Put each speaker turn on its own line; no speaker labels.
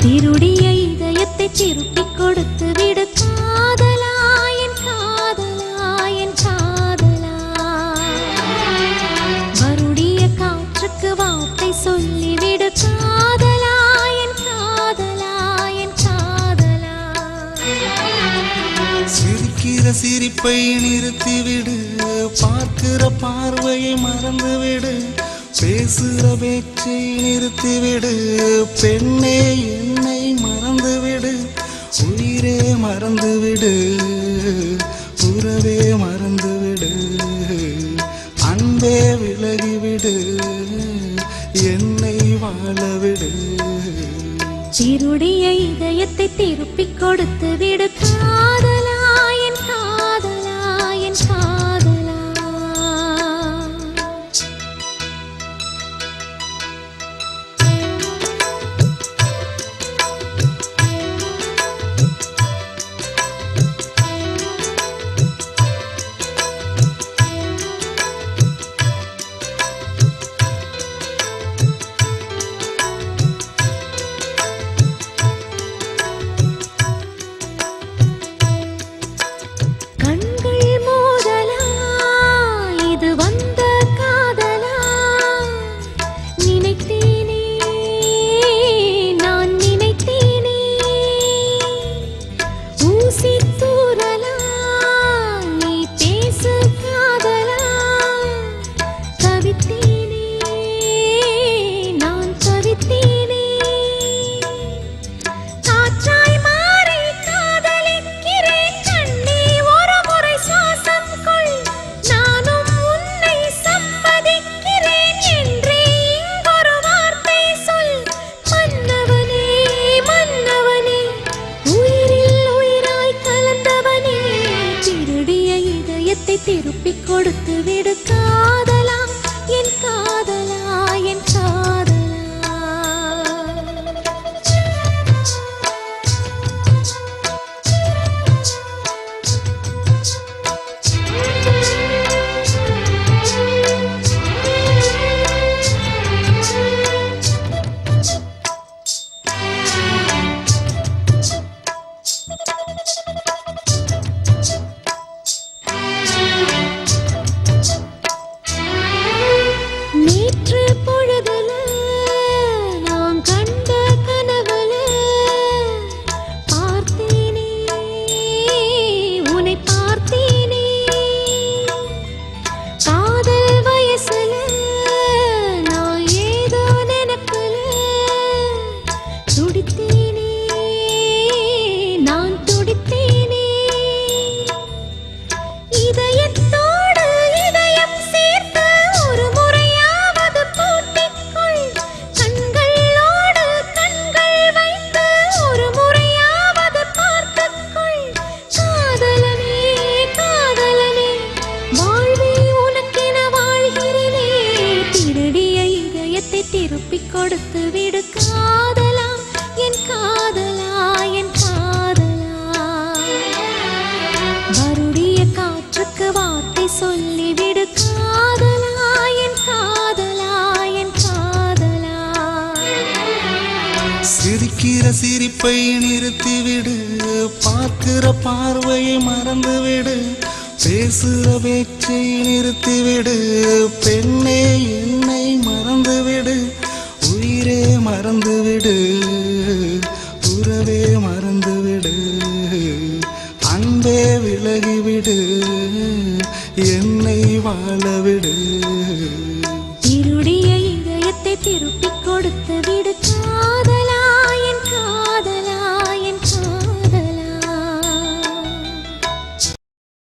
திருடிய இதயத்தை திருப்பிக் கொடுத்து விடு காதலா, என் காதலா, என் காதலா. வருடிய காற்றுக்கு வார்த்தை சொல்லிவிடு காதலா, என் காதலா, என் காதலா.
சிரிக்கிற சிரிப்பை நிறுத்திவிடு, பார்க்கிற பார்வையை மறந்துவிடு, பேசுகிற பேச்சை நிறுத்திவிடு, பெண்ணே என்னை மறந்துவிடு, உயிரே மறந்துவிடு, உறவே மறந்துவிடு, அன்பே விலகிவிடு, என்னை வாழவிடு.
திருடிய இதயத்தை திருப்பிக் கொடுத்து விடு காதலா, என் காதலா, என் காதலா. திருப்பிக் கொடுத்து விடு காதலா, என் காதலா, என் காதலா. நேற்று பொழுதுல நான் கண்ட கனவுல பார்த்தேனே, உன்னை பார்த்தேனே. காதல் வயசுல நான் ஏதோ நினைப்புல துடித்தேனே, நான் துடித்தேனே. இதயத்தோடு இதயம் சேர்த்து ஒரு முறையாவது பூட்டிக்கொள், கண்களோடு கண்கள் வைத்து ஒரு முறையாவது பார்த்துக்கொள். காதலனே, காதலனே, வாழ்வே உனக்கென வாழ்கிறேனே. திருடிய இதயத்தை திருப்பிக் கொடுத்து விடு காதலா, என் காதலா, என் காதலா. வருடிய காற்றுக்கு வார்த்தை சொல்லிவிடு காதலா, என் காதலா, என் காதலா.
சிரிக்கிற சிரிப்பை நிறுத்திவிடு, பார்க்கிற பார்வையை மறந்துவிடு, பேசுகிற பேச்சை நிறுத்திவிடு, பெண்ணே என்னை மறந்துவிடு, உயிரே மறந்துவிடு, உறவே மறந்துவிடு, அன்பே விலகிவிடு, என்னை வாழவிடு.
திருடிய இதயத்தை திருப்பிக் கொடுத்து விடு காதலா,